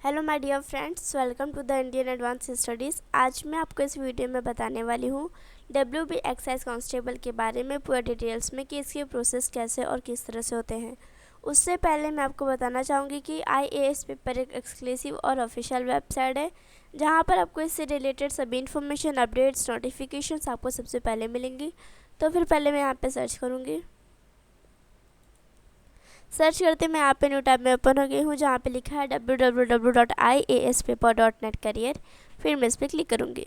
Hello my dear friends, welcome to the Indian advance studies. आज मैं आपको इस वीडियो में बताने वाली हूँ डब्ल्यूबी एक्साइज कांस्टेबल के बारे में पूरा डिटेल्स में कि इसके प्रोसेस कैसे और किस तरह से होते हैं। उससे पहले मैं आपको बताना चाहूँगी कि IAS पेपर एक एक्सक्लूसिव और ऑफिशियल वेबसाइट है जहाँ पर आपको इससे रिलेटेड सभी इन्फॉर्मेशन, अपडेट्स, नोटिफिकेशंस आपको सबसे पहले मिलेंगी। तो फिर पहले मैं यहाँ पर सर्च करूँगी। सर्च करते मैं यहाँ पे न्यू टैब में ओपन हो गई हूँ जहाँ पे लिखा है www.iaspaper.net करियर। फिर मैं इस पर क्लिक करूँगी।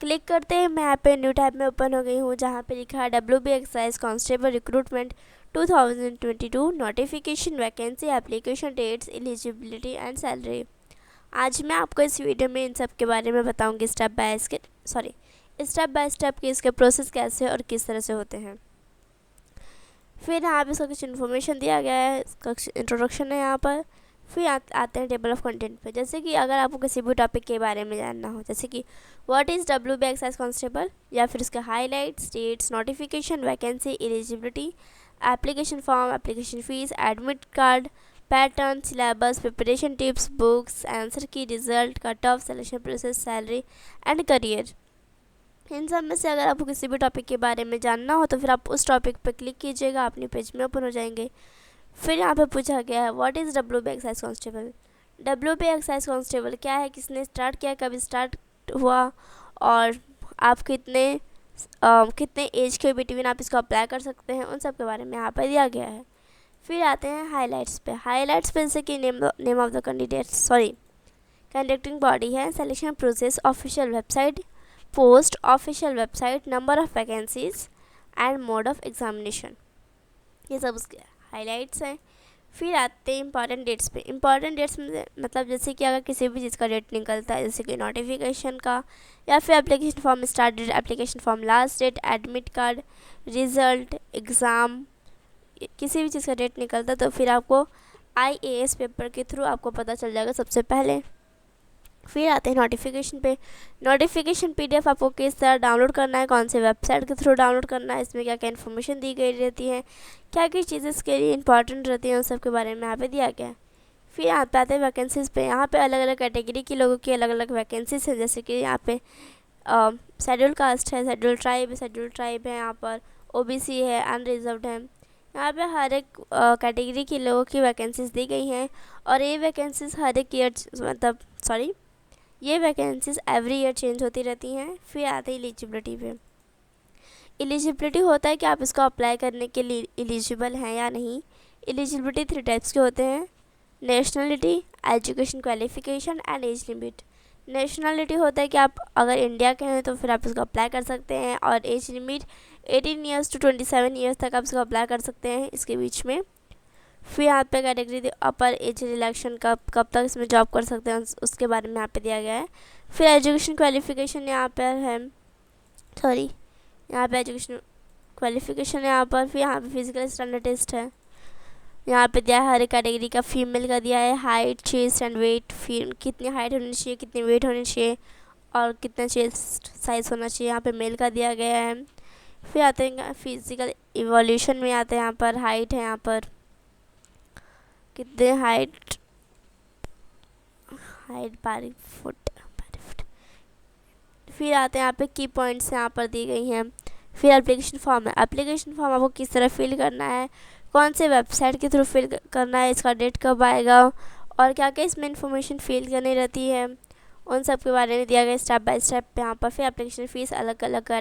क्लिक करते ही मैं यहाँ पे न्यू टैब में ओपन हो गई हूँ जहाँ पे लिखा है WB excise constable recruitment 2022 notification, vacancy, application dates, eligibility and salary. आज मैं आपको इस वीडियो में इन सब के बारे में बताऊँगी स्टेप बाय स्टेप कि इसके प्रोसेस कैसे और किस तरह से होते हैं। फिर यहाँ पे इसका कुछ इन्फॉर्मेशन दिया गया है, इसका इंट्रोडक्शन है यहाँ पर। फिर आते हैं टेबल ऑफ कंटेंट पे। जैसे कि अगर आपको किसी भी टॉपिक के बारे में जानना हो, जैसे कि what is WB excise constable, या फिर इसके highlights, dates, notification, vacancy, eligibility, application form, application fee, admit card, pattern, syllabus, preparation tips, books, answer key, result, cut off, selection process, salary and career. इन सब में से अगर आपको किसी भी टॉपिक के बारे में जानना हो तो फिर आप उस टॉपिक पर क्लिक कीजिएगा, अपनी पेज में ओपन हो जाएंगे। फिर यहाँ पे पूछा गया है what is WB excise constable. WB excise constable क्या है, किसने स्टार्ट किया, कब स्टार्ट हुआ, और आप कितने एज के बिटवीन आप इसको अप्लाई कर सकते हैं, उन सब के बारे में यहाँ पर दिया गया है। फिर आते हैं हाईलाइट्स पे। जैसे कि name of the conducting body है, selection process, official website, post, official website, number of vacancies and mode of examination, ये सब उसके हाईलाइट्स हैं। फिर आते हैं इंपॉर्टेंट डेट्स पे। इंपॉर्टेंट डेट्स में मतलब जैसे कि अगर किसी भी चीज़ का डेट निकलता है, जैसे कि नोटिफिकेशन का, या फिर application form start date, application form last date, admit card, result, exam, किसी भी चीज़ का डेट निकलता है तो फिर आपको IAS पेपर के थ्रू आपको पता चल जाएगा सबसे पहले। फिर आते हैं नोटिफिकेशन पे। नोटिफिकेशन PDF आपको किस तरह डाउनलोड करना है, कौन से वेबसाइट के थ्रू डाउनलोड करना है, इसमें क्या क्या इन्फॉर्मेशन दी गई रहती है, क्या क्या चीज़ें इसके लिए इंपॉर्टेंट रहती हैं, उन सब के बारे में यहाँ पे दिया गया है। फिर यहाँ पे आते हैं वैकेंसीज़ पे। यहाँ पे अलग अलग कैटेगरी के लोगों की अलग अलग वैकेंसीज हैं, जैसे कि यहाँ पे शेड्यूल कास्ट है, शेड्यूल ट्राइब है, यहाँ पर OBC है, अनरिजर्व्ड है। यहाँ पे हर एक कैटेगरी के लोगों की वैकेंसीज दी गई हैं, और ये वैकेंसीज हर एक ईयर ये वैकेंसीज एवरी ईयर चेंज होती रहती हैं। फिर आते हैं एलिजिबिलिटी पे। एलिजिबिलिटी होता है कि आप इसको अप्लाई करने के लिए एलिजिबल हैं या नहीं। एलिजिबिलिटी 3 टाइप्स के होते हैं: nationality, education qualification and age limit. Nationality होता है कि आप अगर इंडिया के हैं तो फिर आप इसको अप्लाई कर सकते हैं, और age limit 18 years to 27 years तक आप इसको अप्लाई कर सकते हैं, इसके बीच में। फिर यहाँ पे कैटेगरी अपर एज रिलैक्शन, कब तक इसमें जॉब कर सकते हैं उसके बारे में यहाँ पे दिया गया है। फिर एजुकेशन क्वालिफिकेशन यहाँ पर है, यहाँ पे एजुकेशन क्वालिफिकेशन यहाँ पर। फिर यहाँ पे फिजिकल स्टैंडर्ड टेस्ट है, यहाँ पे दिया है हर एक कैटेगरी का। फीमेल का दिया है हाइट, चेस्ट एंड वेट, कितनी हाइट होनी चाहिए, कितनी वेट होनी चाहिए, और कितना चेस्ट साइज होना चाहिए, यहाँ पे मेल का दिया गया है। फिर आते हैं फिजिकल इवोल्यूशन में, आते हैं यहाँ पर हाइट है, यहाँ पर कितने हाइट 12 फुट। फिर आते हैं यहाँ पे की पॉइंट्स यहाँ पर दी गई हैं। फिर एप्लीकेशन फॉर्म है। एप्लीकेशन फॉर्म आपको किस तरह फिल करना है, कौन से वेबसाइट के थ्रू फिल करना है, इसका डेट कब आएगा, और क्या क्या इसमें इन्फॉर्मेशन फिल करनी रहती है, उन सब के बारे में दिया गया स्टेप बाय स्टेप यहाँ पर। फिर एप्लीकेशन फ़ीस, अलग अलग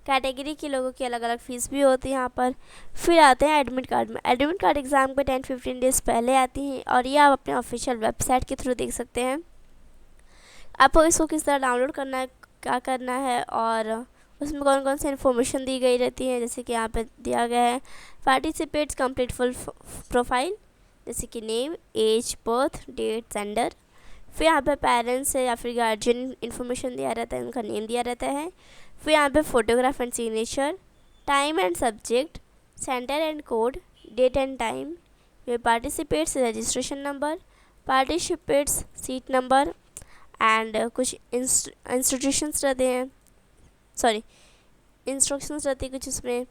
कैटेगरी के लोगों की अलग अलग फ़ीस भी होती है यहाँ पर। फिर आते हैं एडमिट कार्ड में। एडमिट कार्ड एग्ज़ाम के 10-15 डेज़ पहले आती हैं, और ये आप अपने ऑफिशियल वेबसाइट के थ्रू देख सकते हैं। आपको इसको किस तरह डाउनलोड करना है, क्या करना है, और उसमें कौन कौन सी इन्फॉर्मेशन दी गई रहती है, जैसे कि यहाँ पे दिया गया है पार्टिसिपेट्स कंप्लीट फुल प्रोफाइल, जैसे कि name, age, birth date, gender. फिर यहाँ पे पेरेंट्स है या फिर गार्जियन इन्फॉर्मेशन दिया रहता है, उनका नेम दिया रहता है। फिर यहाँ पे photograph and signature, time and subject, centre and code, date and time. फिर participants registration number, participants seat number, and कुछ इंस्ट्रक्शंस रहते हैं कुछ उसमें।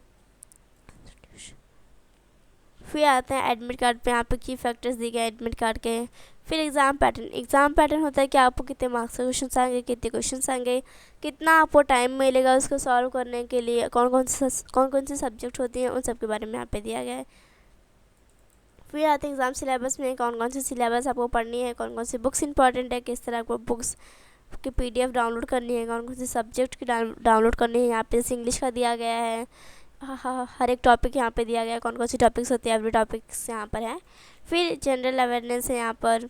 फिर आते हैं एडमिट कार्ड पे, यहाँ पे की फैक्टर्स दिए गए एडमिट कार्ड के। फिर एग्ज़ाम पैटर्न होता है कि आपको कितने मार्क्स के क्वेश्चन आएंगे, कितने क्वेश्चन आएंगे, कितना आपको टाइम मिलेगा उसको सॉल्व करने के लिए, कौन कौन सी सब्जेक्ट होती हैं, उन सब के बारे में यहाँ पे दिया गया है। फिर आते हैं एग्ज़ाम सिलेबस में, कौन कौन सी सिलेबस आपको पढ़नी है, कौन कौन सी बुक्स इंपॉर्टेंट है, किस तरह आपको बुक्स की PDF डाउनलोड करनी है, कौन कौन सी सब्जेक्ट की डाउनलोड करनी है। यहाँ पे जैसे इंग्लिश का दिया गया है, हर एक टॉपिक यहाँ पे दिया गया है, कौन कौन सी टॉपिक्स होती है, एवरी टॉपिक्स यहाँ पर है। फिर जनरल अवेयरनेस है यहाँ पर,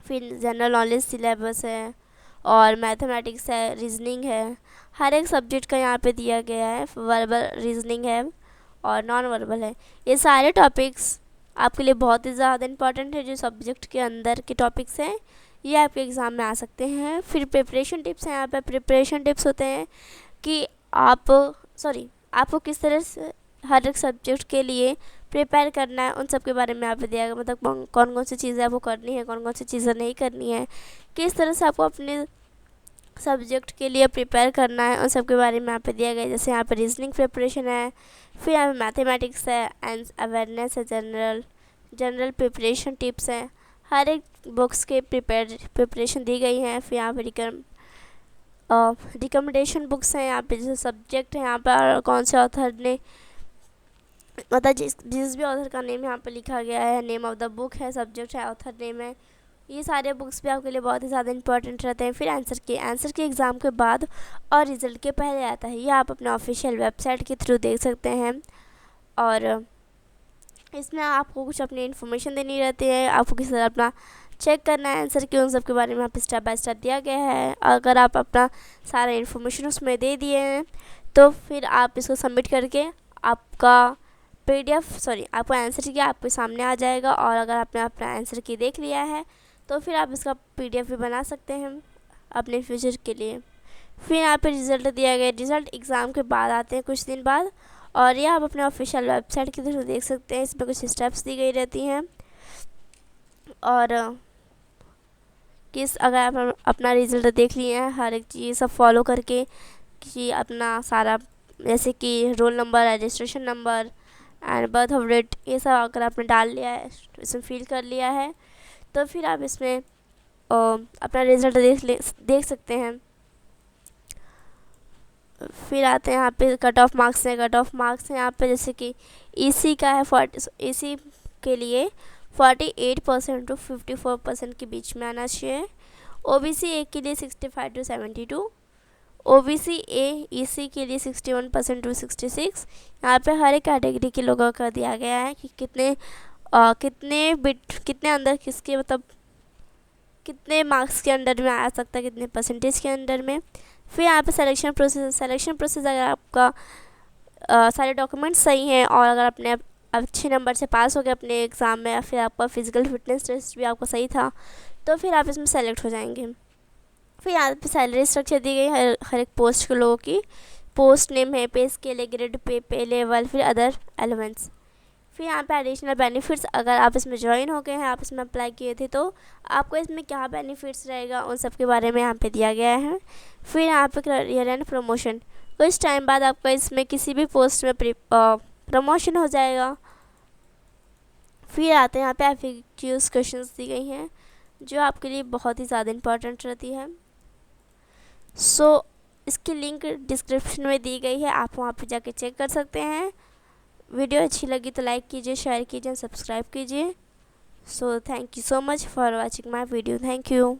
फिर जनरल नॉलेज सिलेबस है, और मैथमेटिक्स है, रीजनिंग है, हर एक सब्जेक्ट का यहाँ पे दिया गया है। वर्बल रीजनिंग है और नॉन वर्बल है। ये सारे टॉपिक्स आपके लिए बहुत ही ज़्यादा इंपॉर्टेंट है। जो सब्जेक्ट के अंदर के टॉपिक्स हैं ये आपके एग्ज़ाम में आ सकते हैं। फिर प्रिपरेशन टिप्स हैं यहाँ पे। प्रिपरेशन टिप्स होते हैं कि आपको किस तरह से हर एक सब्जेक्ट के लिए प्रिपेयर करना है, उन सब के बारे में यहाँ पे दिया गया। मतलब कौन कौन सी चीज़ें आपको करनी है, कौन कौन सी चीज़ें नहीं करनी है, किस तरह से आपको अपने सब्जेक्ट के लिए प्रिपेयर करना है, उन सब के बारे में यहाँ पे दिया गया है। जैसे यहाँ पे रीजनिंग प्रिपरेशन है, फिर यहाँ पे मैथमेटिक्स है, एंड अवेयरनेस है, जनरल प्रिपरेशन टिप्स हैं। हर एक बुक्स के प्रिपरेशन दी गई हैं। फिर यहाँ पे रिकमेंडेशन बुक्स हैं। यहाँ पे जैसे सब्जेक्ट है, यहाँ पर कौन से ऑथर ने, मतलब जिस भी ऑथर का नेम यहाँ पे लिखा गया है, नेम ऑफ द बुक है, सब्जेक्ट है, ऑथर नेम है। ये सारे बुक्स भी आपके लिए बहुत ही ज़्यादा इंपॉर्टेंट रहते हैं। फिर आंसर के एग्ज़ाम के बाद और रिज़ल्ट के पहले आता है। ये आप अपने ऑफिशियल वेबसाइट के थ्रू देख सकते हैं, और इसमें आपको कुछ अपनी इन्फॉर्मेशन देनी रहती है, आपको किस तरह अपना चेक करना है आंसर की, उन सब के बारे में यहाँ पे स्टेप बाय स्टेप दिया गया है। अगर आप अपना सारा इन्फॉर्मेशन उसमें दे दिए हैं तो फिर आप इसको सबमिट करके आपका आपका आंसर की आपके सामने आ जाएगा। और अगर आपने अपना आंसर की देख लिया है तो फिर आप इसका PDF भी बना सकते हैं अपने फ्यूचर के लिए। फिर यहाँ पे रिज़ल्ट दिया गया। रिज़ल्ट एग्ज़ाम के बाद आते हैं कुछ दिन बाद, और ये आप अपने ऑफिशियल वेबसाइट के थ्रू देख सकते हैं। इसमें कुछ स्टेप्स दी गई रहती हैं, और अगर आप अपना रिज़ल्ट देख लिए हैं, हर एक चीज़ सब फॉलो करके कि अपना सारा, जैसे कि roll number, registration number and birth of date, ये सब अगर आपने डाल लिया है, इसमें फिल कर लिया है, तो फिर आप इसमें अपना रिज़ल्ट देख सकते हैं। फिर आते हैं यहाँ पे कट ऑफ मार्क्स हैं। यहाँ पे जैसे कि EC का है, EC के लिए 48% to 54% के बीच में आना चाहिए। OBC A के लिए 65 to 72, OBC A EC के लिए 61% to 66। यहाँ पे हर एक कैटेगरी के लोगों का दिया गया है कि कितने अंदर किसके, मतलब कितने मार्क्स के अंडर में आ सकता है, कितने परसेंटेज के अंडर में। फिर यहाँ पे सिलेक्शन प्रोसेस अगर आपका सारे डॉक्यूमेंट्स सही हैं और अगर आपने अच्छे नंबर से पास हो गए अपने एग्ज़ाम में, या फिर आपका फिजिकल फिटनेस टेस्ट भी आपका सही था, तो फिर आप इसमें सेलेक्ट हो जाएंगे। फिर यहाँ पे सैलरी स्ट्रक्चर दी गई है हर एक पोस्ट के लोगों की। पोस्ट नेम है, पे स्केल, ग्रेड पे लेवल, फिर अदर एलिमेंट्स। फिर यहाँ पे एडिशनल बेनिफिट्स, अगर आप इसमें ज्वाइन हो गए हैं, आप इसमें अप्लाई किए थे, तो आपको इसमें क्या बेनिफिट्स रहेगा, उन सब के बारे में यहाँ पे दिया गया है। फिर यहाँ पे करियर एंड प्रमोशन, कुछ टाइम बाद आपका इसमें किसी भी पोस्ट में प्रमोशन हो जाएगा। फिर आते हैं यहाँ पे FAQs क्वेश्चंस दी गई हैं जो आपके लिए बहुत ही ज़्यादा इंपॉर्टेंट रहती है। इसकी लिंक डिस्क्रिप्शन में दी गई है, आप वहाँ पे जाके चेक कर सकते हैं। वीडियो अच्छी लगी तो लाइक कीजिए, शेयर कीजिए, सब्सक्राइब कीजिए। Thank you so much for watching my video. Thank you.